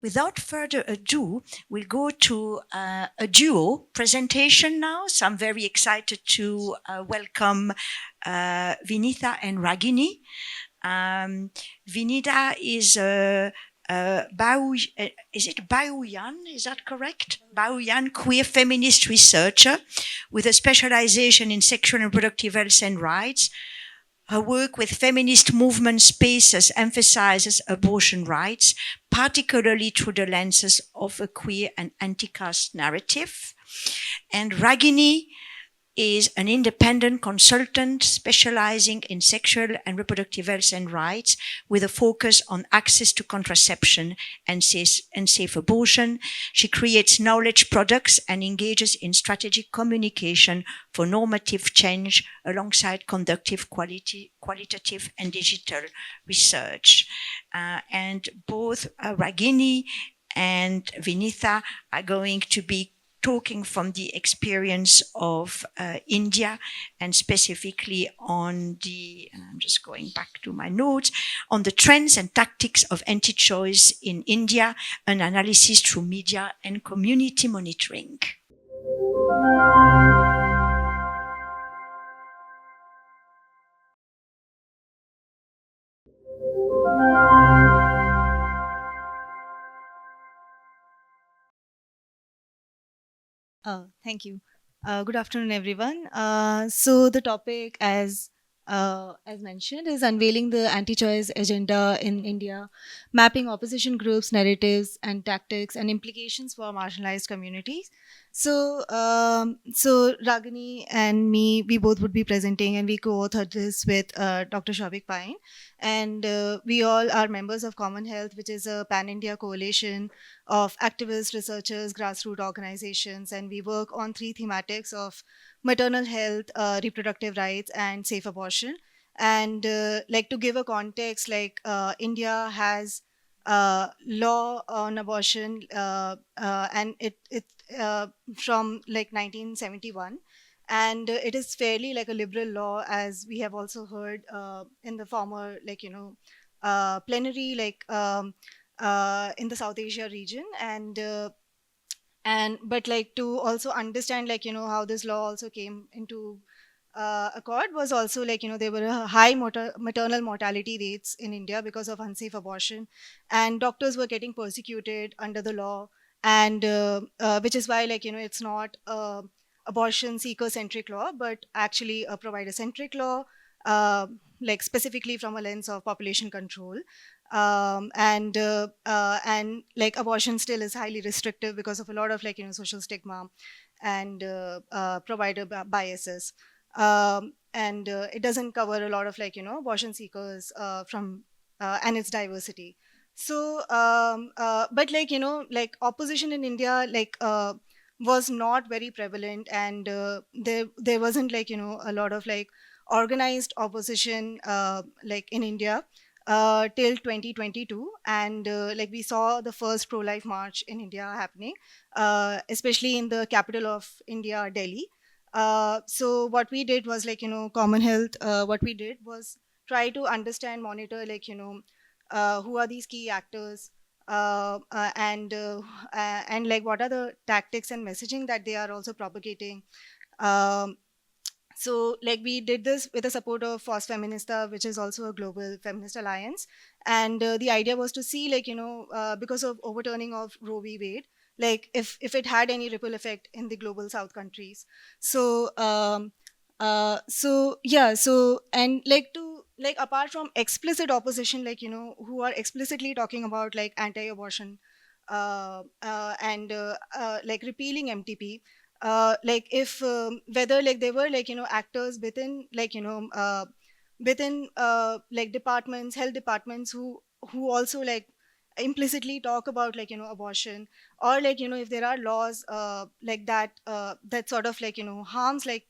Without further ado, we'll go to a duo presentation now. So I'm very excited to welcome Vinitha and Ragini. Vinitha is is it Baoyan? Is that correct? Baoyan, queer feminist researcher with a specialization in sexual and reproductive health and rights. Her work with feminist movement spaces emphasizes abortion rights, particularly through the lenses of a queer and anti-caste narrative. And Ragini is an independent consultant specializing in sexual and reproductive health and rights with a focus on access to contraception and safe abortion. She creates knowledge products and engages in strategic communication for normative change alongside qualitative and digital research. And both Ragini and Vinitha are going to be talking from the experience of India and specifically on the, and I'm just going back to my notes, on the trends and tactics of anti-choice in India, an analysis through media and community monitoring. Thank you. Good afternoon, everyone. So the topic, as mentioned, is unveiling the anti-choice agenda in India, mapping opposition groups, narratives, and tactics, and implications for marginalized communities. So Ragini and me, we both would be presenting, and we co-authored this with Dr. Shavik Pine, and we all are members of Common Health, which is a pan-India coalition of activists, researchers, grassroots organizations, and we work on three thematics of maternal health, reproductive rights, and safe abortion. And like to give a context, like India has law on abortion, and it from like 1971. And it is fairly like a liberal law, as we have also heard in the former, like, plenary, like in the South Asia region. And but like to also understand, like, how this law also came into accord was also, like, there were high maternal mortality rates in India because of unsafe abortion, and doctors were getting persecuted under the law. And which is why, like, it's not abortion seeker centric law, but actually a provider centric law, uh, like specifically from a lens of population control. And like abortion still is highly restrictive because of a lot of, like, social stigma and provider biases. And it doesn't cover a lot of, like, abortion seekers from and its diversity. But, like, like opposition in India, like was not very prevalent, and there wasn't, like, a lot of, like, organized opposition like in India till 2022. And like we saw the first pro-life march in India happening, especially in the capital of India, Delhi. So what we did was, like, Common Health, what we did was try to understand, monitor, like, who are these key actors, and like what are the tactics and messaging that they are also propagating. um, so, like, we did this with the support of FOS Feminista, which is also a global feminist alliance. And the idea was to see, like, because of overturning of Roe v. Wade, like if it had any ripple effect in the global South countries. So and like to, like, apart from explicit opposition, like, who are explicitly talking about, like, anti-abortion and like repealing MTP, like if whether, like, they were, like, actors within, like, within like departments, health departments, who also, like, implicitly talk about, like, abortion, or, like, if there are laws like that that sort of, like, harms, like,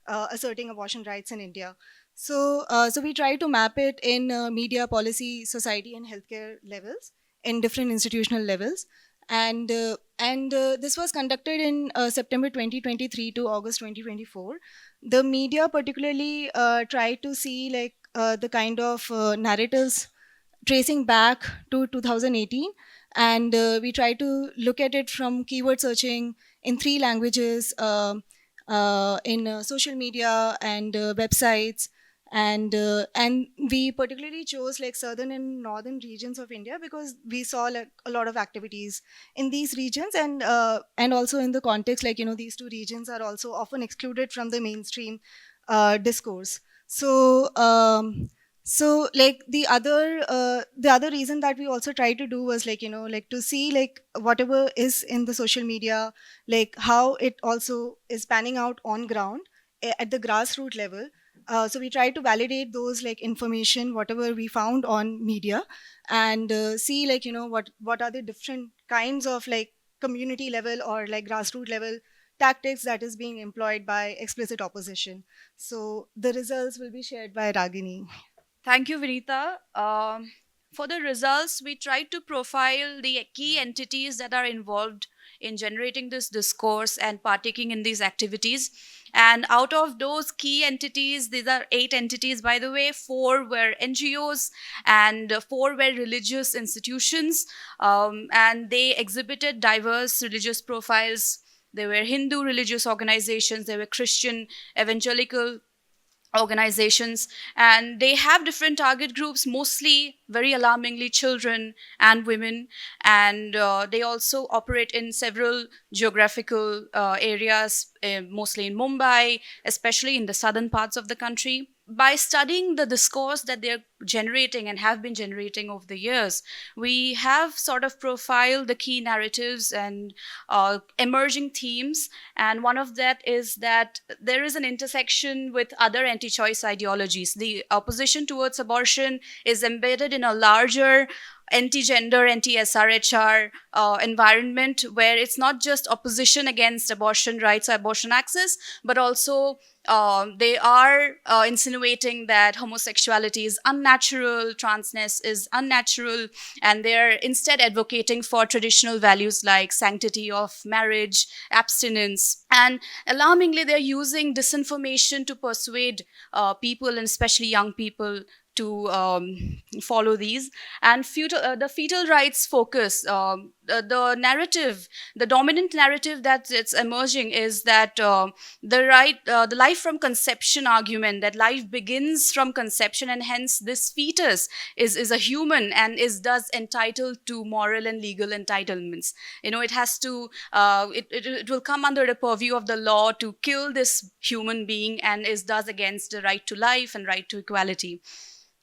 asserting abortion rights in India. So we try to map it in media, policy, society, and healthcare levels, in different institutional levels. And this was conducted in September 2023 to August 2024. The media particularly tried to see, like, the kind of narratives tracing back to 2018, and we try to look at it from keyword searching in three languages, in social media and websites, and we particularly chose like southern and northern regions of India because we saw like a lot of activities in these regions, and also in the context, like, these two regions are also often excluded from the mainstream discourse. So like the other reason that we also try to do was, like, like to see like whatever is in the social media, like how it also is panning out on ground, at the grassroots level. So we try to validate those like information whatever we found on media, and see, like, what are the different kinds of like community level or like grassroots level tactics that is being employed by explicit opposition. So the results will be shared by Ragini. Thank you, Vinitha. For the results, we tried to profile the key entities that are involved in generating this discourse and partaking in these activities. And out of those key entities, these are 8 entities, by the way, 4 were NGOs and 4 were religious institutions. And they exhibited diverse religious profiles. There were Hindu religious organizations, there were Christian evangelical organizations, and they have different target groups, mostly very alarmingly children and women. And they also operate in several geographical areas, mostly in Mumbai, especially in the southern parts of the country. By studying the discourse that they're generating and have been generating over the years, we have sort of profiled the key narratives and emerging themes. And one of that is that there is an intersection with other anti choice ideologies. The opposition towards abortion is embedded in a larger anti-gender, anti-SRHR environment, where it's not just opposition against abortion rights or abortion access, but also they are insinuating that homosexuality is unnatural, transness is unnatural, and they're instead advocating for traditional values like sanctity of marriage, abstinence. And alarmingly, they're using disinformation to persuade people, and especially young people, to follow these. And the fetal rights focus, the narrative, the dominant narrative that it's emerging is that the life from conception argument, that life begins from conception, and hence this fetus is a human and is thus entitled to moral and legal entitlements. It has to, it will come under the purview of the law to kill this human being, and is thus against the right to life and right to equality.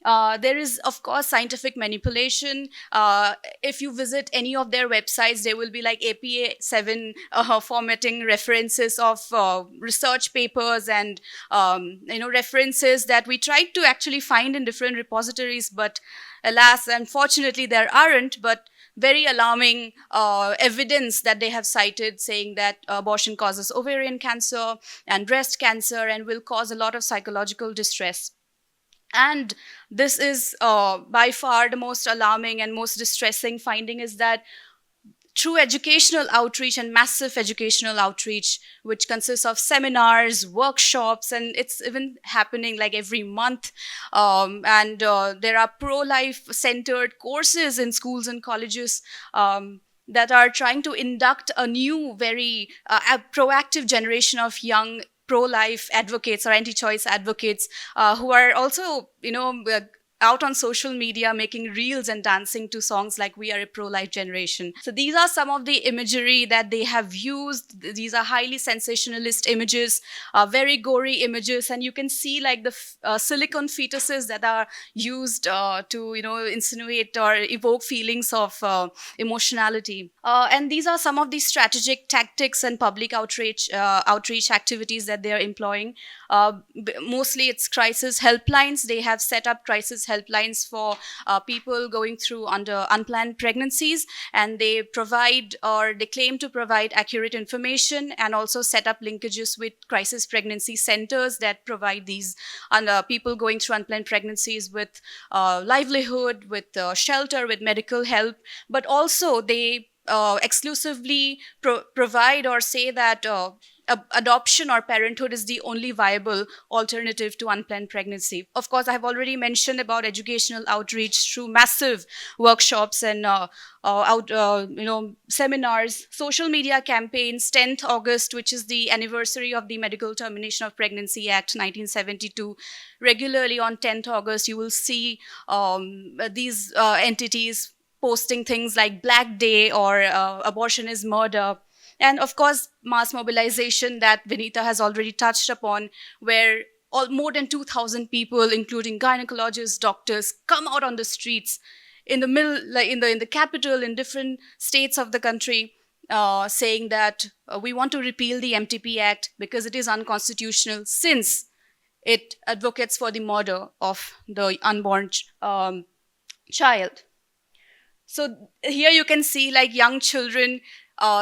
There is, of course, scientific manipulation. If you visit any of their websites, there will be like APA 7 formatting references of research papers and references that we tried to actually find in different repositories, but alas, unfortunately, there aren't. But very alarming evidence that they have cited, saying that abortion causes ovarian cancer and breast cancer and will cause a lot of psychological distress. And this is by far the most alarming and most distressing finding, is that through educational outreach and massive educational outreach, which consists of seminars, workshops, and it's even happening like every month. And there are pro-life centered courses in schools and colleges that are trying to induct a new, very proactive generation of young pro-life advocates or anti-choice advocates who are also, out on social media making reels and dancing to songs like "We Are a Pro-Life Generation." So these are some of the imagery that they have used. These are highly sensationalist images, very gory images, and you can see like the silicone fetuses that are used to insinuate or evoke feelings of emotionality. And these are some of the strategic tactics and public outreach activities that they are employing. Mostly it's crisis helplines. They have set up crisis helplines for people going through under unplanned pregnancies, and they provide, or they claim to provide, accurate information, and also set up linkages with crisis pregnancy centers that provide these people going through unplanned pregnancies with livelihood, with shelter, with medical help. But also they exclusively provide or say that adoption or parenthood is the only viable alternative to unplanned pregnancy. Of course, I have already mentioned about educational outreach through massive workshops and seminars, social media campaigns. 10th August, which is the anniversary of the Medical Termination of Pregnancy Act 1972. Regularly on 10th August, you will see these entities posting things like Black Day or abortion is murder. And of course, mass mobilization that Vinitha has already touched upon, where more than 2,000 people, including gynecologists, doctors, come out on the streets in the middle, like in the capital, in different states of the country, saying that we want to repeal the MTP Act because it is unconstitutional, since it advocates for the murder of the unborn child. So here you can see like young children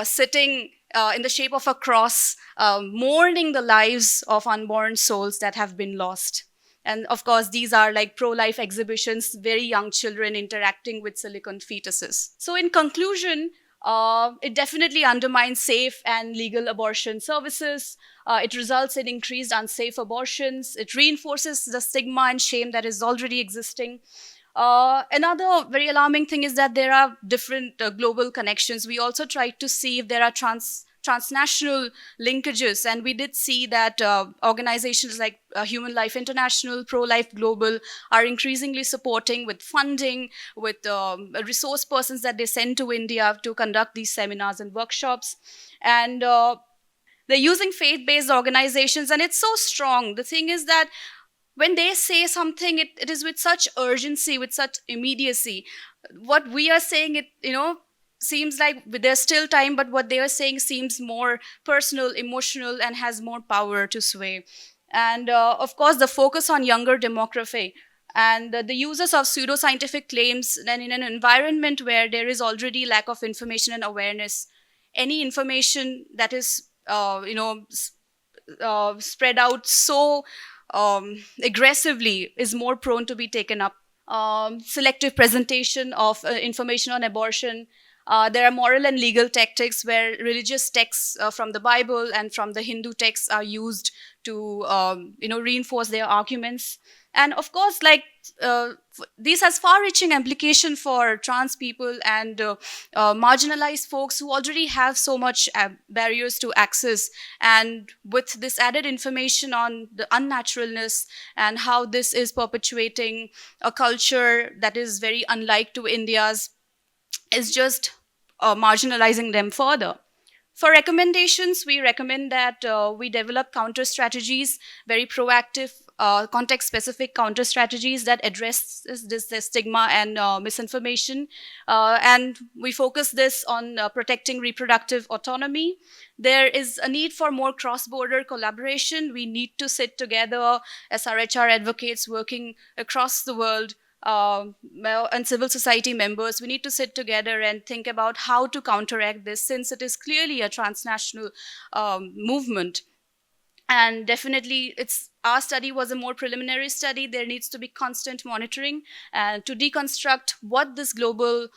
sitting in the shape of a cross, mourning the lives of unborn souls that have been lost. And of course, these are like pro-life exhibitions, very young children interacting with silicon fetuses. So in conclusion, it definitely undermines safe and legal abortion services. It results in increased unsafe abortions. It reinforces the stigma and shame that is already existing. Another very alarming thing is that there are different global connections. We also tried to see if there are transnational linkages, and we did see that organizations like Human Life International, Pro-Life Global are increasingly supporting with funding, with resource persons that they send to India to conduct these seminars and workshops. And they're using faith-based organizations, and it's so strong. The thing is that when they say something, it is with such urgency, with such immediacy. What we are saying, seems like there's still time, but what they are saying seems more personal, emotional, and has more power to sway. And of course, the focus on younger demography and the users of pseudoscientific claims, then in an environment where there is already lack of information and awareness, any information that is, spread out so aggressively is more prone to be taken up. Selective presentation of information on abortion. There are moral and legal tactics where religious texts from the Bible and from the Hindu texts are used to reinforce their arguments. And of course, this has far-reaching implication for trans people and marginalized folks who already have so much barriers to access. And with this added information on the unnaturalness and how this is perpetuating a culture that is very unlike to India's, is just marginalizing them further. For recommendations, we recommend that we develop counter strategies, very proactive, context-specific counter strategies that address this stigma and misinformation. And we focus this on protecting reproductive autonomy. There is a need for more cross-border collaboration. We need to sit together as RHR advocates working across the world, and civil society members. We need to sit together and think about how to counteract this, since it is clearly a transnational movement. And definitely, our study was a more preliminary study. There needs to be constant monitoring and to deconstruct what this global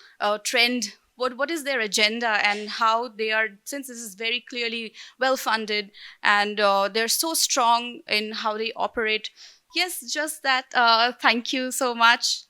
trend, what is their agenda, and how they are, since this is very clearly well-funded and they're so strong in how they operate. Yes, just that. Thank you so much.